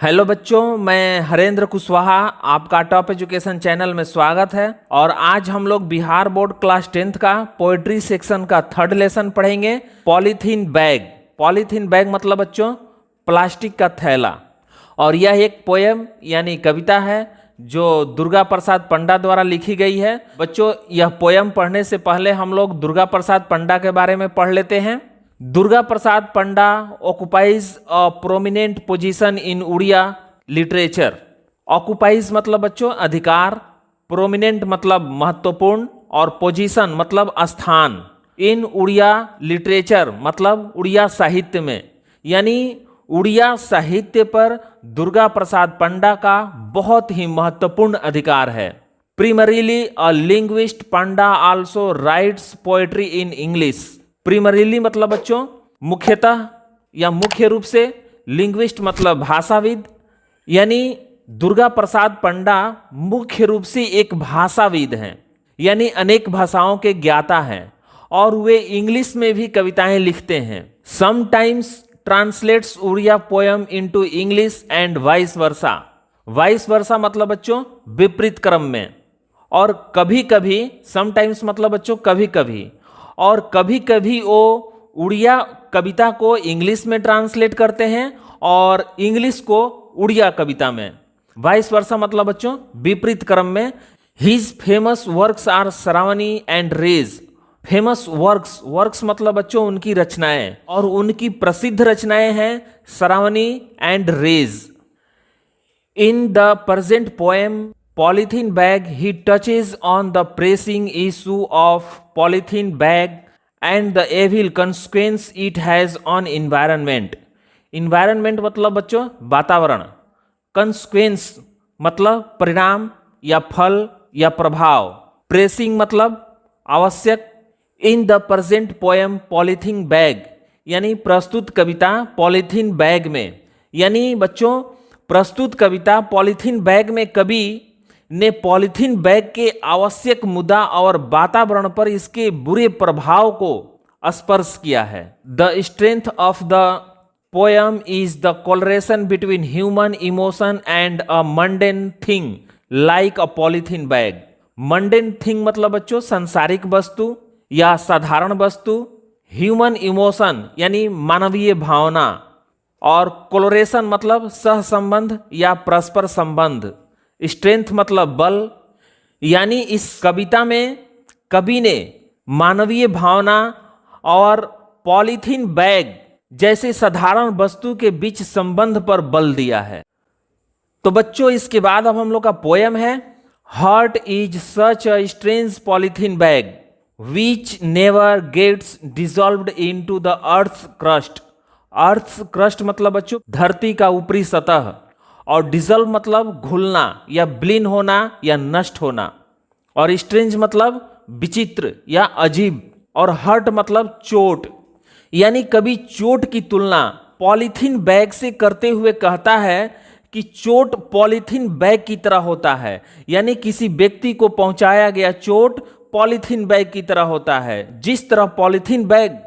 Hello बच्चों, मैं हरेंद्र कुशवाहा, आपका टॉप एजुकेशन चैनल में स्वागत है। और आज हम लोग बिहार बोर्ड क्लास 10th का पोएट्री सेक्शन का थर्ड लेसन पढ़ेंगे, पॉलीथीन बैग। पॉलीथीन बैग मतलब बच्चों प्लास्टिक का थैला। और यह एक पोएम यानी कविता है जो दुर्गा प्रसाद पंडा द्वारा लिखी गई है। बच्चों, यह पोएम पढ़ने से पहले हम लोग दुर्गा प्रसाद पंडा के बारे में पढ़ लेते हैं। Durga Prasad Panda occupies a prominent position in Odia literature. Occupies मतलब बच्चों अधिकार, प्रोमिनेंट मतलब महत्वपूर्ण, और पोजीशन मतलब स्थान। इन उड़िया लिटरेचर मतलब उड़िया साहित्य में, यानी उड़िया साहित्य पर दुर्गा प्रसाद पंडा का बहुत ही महत्वपूर्ण अधिकार है। Primarily a linguist, Panda also writes poetry in English। प्रीमरीली मतलब बच्चों मुख्यतः या मुख्य रूप से, लिंग्विस्ट मतलब भाषाविद, यानी दुर्गा प्रसाद पंडा मुख्य रूप से एक भाषाविद हैं, यानी अनेक भाषाओं के ज्ञाता हैं और वे इंग्लिश में भी कविताएं लिखते हैं। Sometimes translates Odia poem into English and vice versa. Vice versa मतलब बच्चों विपरीत क्रम में। और कभी कभी, समटाइम्स मतलब बच्चों कभी कभी, और कभी कभी वो उड़िया कविता को इंग्लिश में ट्रांसलेट करते हैं और इंग्लिश को उड़िया कविता में। वाइस वर्सा मतलब बच्चों विपरीत क्रम में। His famous works are Shravani and rays. Famous works मतलब बच्चों उनकी रचनाएं, और उनकी प्रसिद्ध रचनाएं हैं Shravani and rays. In the present poem Polythene Bag, he touches on the pressing issue of polythene bag and the evil consequence it has on environment। environment मतलब बच्चों वातावरण, consequence मतलब परिणाम या फल या प्रभाव, pressing मतलब आवश्यक। in the present poem polythene bag यानी प्रस्तुत कविता पॉलीथीन बैग में, यानी बच्चों प्रस्तुत कविता पॉलीथीन बैग में कवि ने पॉलीथीन बैग के आवश्यक मुद्दा और वातावरण पर इसके बुरे प्रभाव को स्पर्श किया है। The strength of the poem is the correlation between human emotion and a mundane thing like a polythene bag. Mundane thing मतलब बच्चों सांसारिक वस्तु या साधारण वस्तु, ह्यूमन इमोशन यानी मानवीय भावना, और कोलरेशन मतलब सह संबंध या परस्पर संबंध। स्ट्रेंथ मतलब बल, यानी इस कविता में कवि ने मानवीय भावना और पॉलीथीन बैग जैसे साधारण वस्तु के बीच संबंध पर बल दिया है। तो बच्चों इसके बाद अब हम लोग का पोएम है। Heart is such a strange polythene bag which never gets dissolved into the earth crust. Earth crust मतलब बच्चों धरती का ऊपरी सतह, और डिजॉल्व मतलब घुलना या विलीन होना या नष्ट होना, और स्ट्रेंज मतलब विचित्र या अजीब, और हर्ट मतलब चोट। यानी कभी चोट की तुलना पॉलीथीन बैग से करते हुए कहता है कि चोट पॉलीथीन बैग की तरह होता है, यानी किसी व्यक्ति को पहुंचाया गया चोट पॉलीथीन बैग की तरह होता है। जिस तरह पॉलीथीन बैग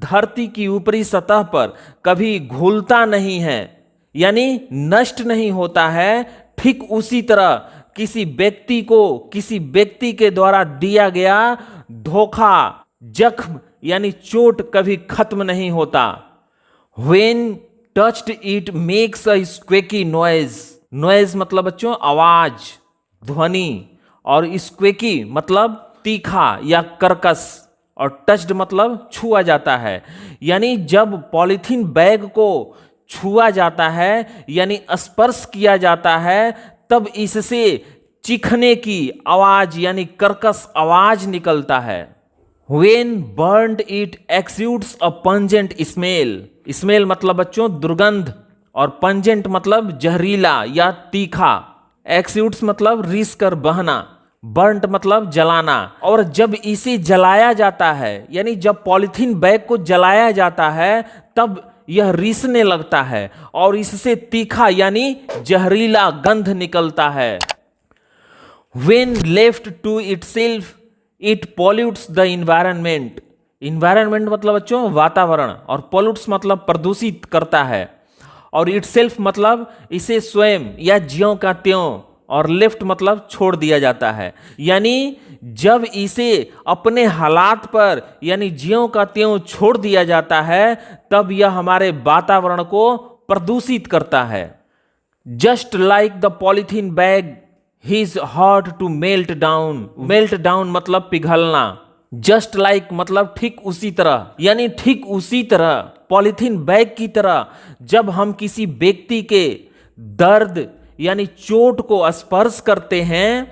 धरती की ऊपरी सतह पर कभी घुलता नहीं है यानी नष्ट नहीं होता है, ठीक उसी तरह किसी व्यक्ति के द्वारा दिया गया धोखा, जख्म यानी चोट कभी खत्म नहीं होता। When touched it makes a squeaky noise। Noise मतलब बच्चों आवाज, ध्वनि, और स्क्वेकी मतलब तीखा या कर्कश, और टच्ड मतलब छुआ जाता है। यानी जब पॉलीथीन बैग को छुआ जाता है यानी स्पर्श किया जाता है, तब इससे चीखने की आवाज यानी कर्कश आवाज निकलता है। When burned it exudes a pungent smell। Smell मतलब बच्चों दुर्गंध, और पंजेंट मतलब जहरीला या तीखा। एक्सूड्स मतलब रिस कर बहना, बर्न्ट मतलब जलाना। और जब इसे जलाया जाता है यानी जब पॉलीथीन बैग को जलाया जाता है तब यह रिसने लगता है और इससे तीखा यानी जहरीला गंध निकलता है। When left to itself, it pollutes the environment। environment मतलब बच्चों वातावरण, और pollutes मतलब प्रदूषित करता है। और इटसेल्फ मतलब इसे स्वयं या ज्यों का त्यों, और लेफ्ट मतलब छोड़ दिया जाता है। यानी जब इसे अपने हालात पर यानी ज्यों का त्यों छोड़ दिया जाता है तब यह हमारे वातावरण को प्रदूषित करता है। Just like the polythene bag he is hard to melt down. Melt down मतलब पिघलना। जस्ट लाइक मतलब ठीक उसी तरह, यानी ठीक उसी तरह पॉलीथीन बैग की तरह जब हम किसी व्यक्ति के दर्द यानी चोट को स्पर्श करते हैं,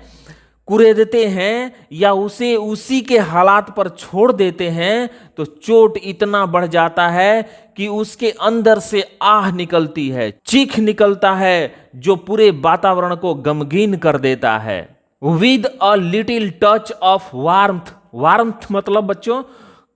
कुरेदते हैं या उसे उसी के हालात पर छोड़ देते हैं तो चोट इतना बढ़ जाता है कि उसके अंदर से आह निकलती है, चीख निकलता है जो पूरे वातावरण को गमगीन कर देता है। With a little touch of warmth. Warmth मतलब बच्चों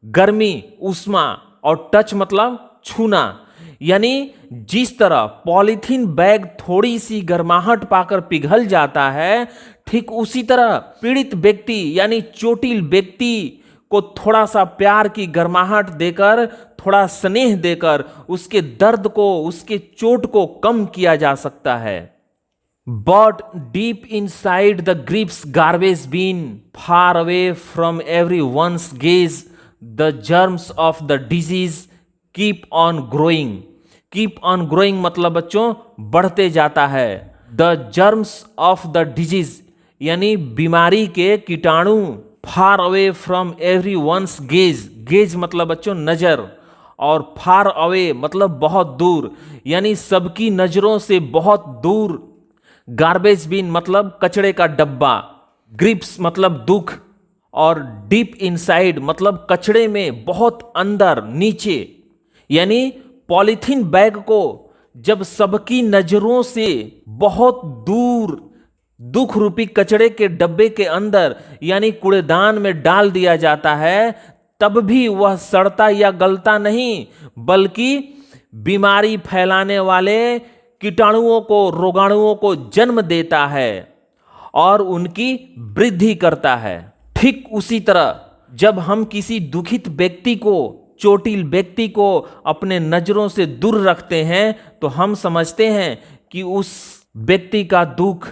गर्मी, उष्मा, और टच मतलब छूना। यानी जिस तरह पॉलीथीन बैग थोड़ी सी गर्माहट पाकर पिघल जाता है, ठीक उसी तरह पीड़ित व्यक्ति यानी चोटिल व्यक्ति को थोड़ा सा प्यार की गर्माहट देकर, थोड़ा स्नेह देकर उसके दर्द को, उसके चोट को कम किया जा सकता है। But deep inside the grips garbage bin, far away from everyone's gaze, the germs of the disease keep on growing. Keep on growing मतलब बच्चों बढ़ते जाता है। The germs of the disease यानी बीमारी के कीटाणु, far away from everyone's gaze. Gaze मतलब बच्चों नजर, और फार अवे मतलब बहुत दूर, यानी सबकी नजरों से बहुत दूर। गार्बेज बिन मतलब कचड़े का डब्बा, ग्रिप्स मतलब दुख, और डीप इनसाइड मतलब कचड़े में बहुत अंदर नीचे। यानी पॉलीथीन बैग को जब सबकी नजरों से बहुत दूर दुख रूपी कचड़े के डब्बे के अंदर यानी कूड़ेदान में डाल दिया जाता है, तब भी वह सड़ता या गलता नहीं, बल्कि बीमारी फैलाने वाले कीटाणुओं को, रोगाणुओं को जन्म देता है और उनकी वृद्धि करता है। ठीक उसी तरह जब हम किसी दुखित व्यक्ति को, चोटिल व्यक्ति को अपने नजरों से दूर रखते हैं तो हम समझते हैं कि उस व्यक्ति का दुख,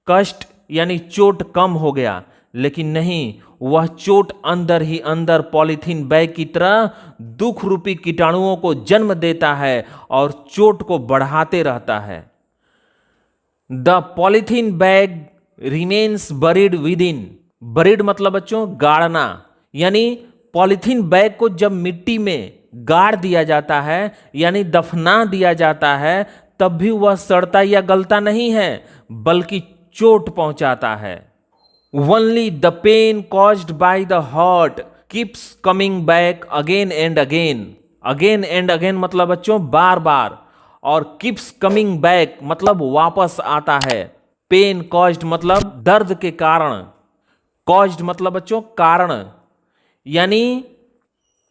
कष्ट यानी चोट कम हो गया, लेकिन नहीं, वह चोट अंदर ही अंदर पॉलीथीन बैग की तरह दुख रूपी कीटाणुओं को जन्म देता है और चोट को बढ़ाते रहता है। The polythene bag remains buried with in. Buried मतलब बच्चों गाड़ना, यानी पॉलीथीन बैग को जब मिट्टी में गाड़ दिया जाता है यानी दफना दिया जाता है, तब भी वह सड़ता या गलता नहीं है, बल्कि चोट पहुंचाता है। Only the pain caused by the hurt keeps coming back again and again. Again and again मतलब बच्चों बार बार, और keeps coming back मतलब वापस आता है। Pain caused मतलब दर्द के कारण, caused मतलब बच्चों कारण, यानी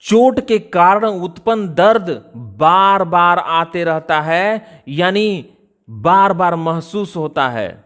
चोट के कारण उत्पन्न दर्द बार बार आते रहता है, यानी बार बार महसूस होता है।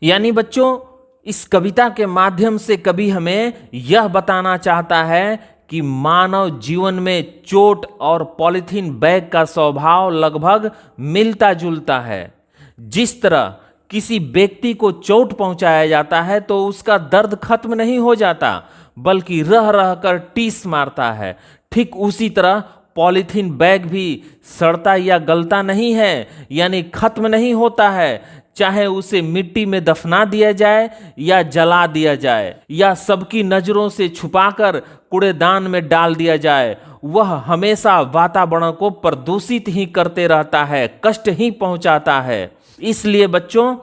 यानी बच्चों इस कविता के माध्यम से कवि हमें यह बताना चाहता है कि मानव जीवन में चोट और पॉलीथीन बैग का स्वभाव लगभग मिलता जुलता है। जिस तरह किसी व्यक्ति को चोट पहुंचाया जाता है तो उसका दर्द खत्म नहीं हो जाता, बल्कि रह रह कर टीस मारता है, ठीक उसी तरह पॉलीथीन बैग भी सड़ता या गलता नहीं है, यानी खत्म नहीं होता है। चाहे उसे मिट्टी में दफना दिया जाए या जला दिया जाए या सबकी नजरों से छुपाकर कूड़ेदान में डाल दिया जाए, वह हमेशा वातावरण को प्रदूषित ही करते रहता है, कष्ट ही पहुंचाता है। इसलिए बच्चों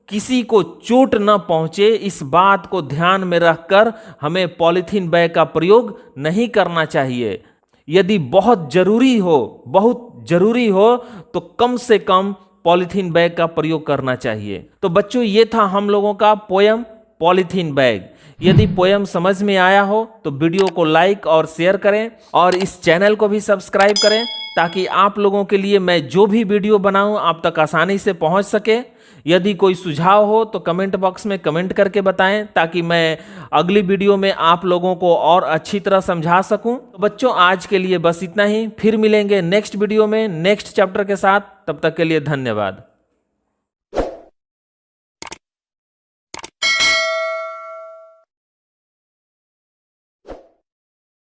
किसी को चोट न पहुंचे इस बात को ध्यान में रखकर हमें पॉलीथीन बैग का प्रयोग नहीं करना चाहिए। यदि बहुत जरूरी हो तो कम से कम पॉलीथीन बैग का प्रयोग करना चाहिए। तो बच्चों ये था हम लोगों का पोयम पॉलीथीन बैग। यदि पोयम समझ में आया हो तो वीडियो को लाइक और शेयर करें और इस चैनल को भी सब्सक्राइब करें ताकि आप लोगों के लिए मैं जो भी वीडियो बनाऊं आप तक आसानी से पहुंच सके। यदि कोई सुझाव हो तो कमेंट बॉक्स में कमेंट करके बताएं, ताकि मैं अगली वीडियो में आप लोगों को और अच्छी तरह समझा सकूं। तो बच्चों, आज के लिए बस इतना ही। फिर मिलेंगे नेक्स्ट वीडियो में नेक्स्ट चैप्टर के साथ। तब तक के लिए धन्यवाद।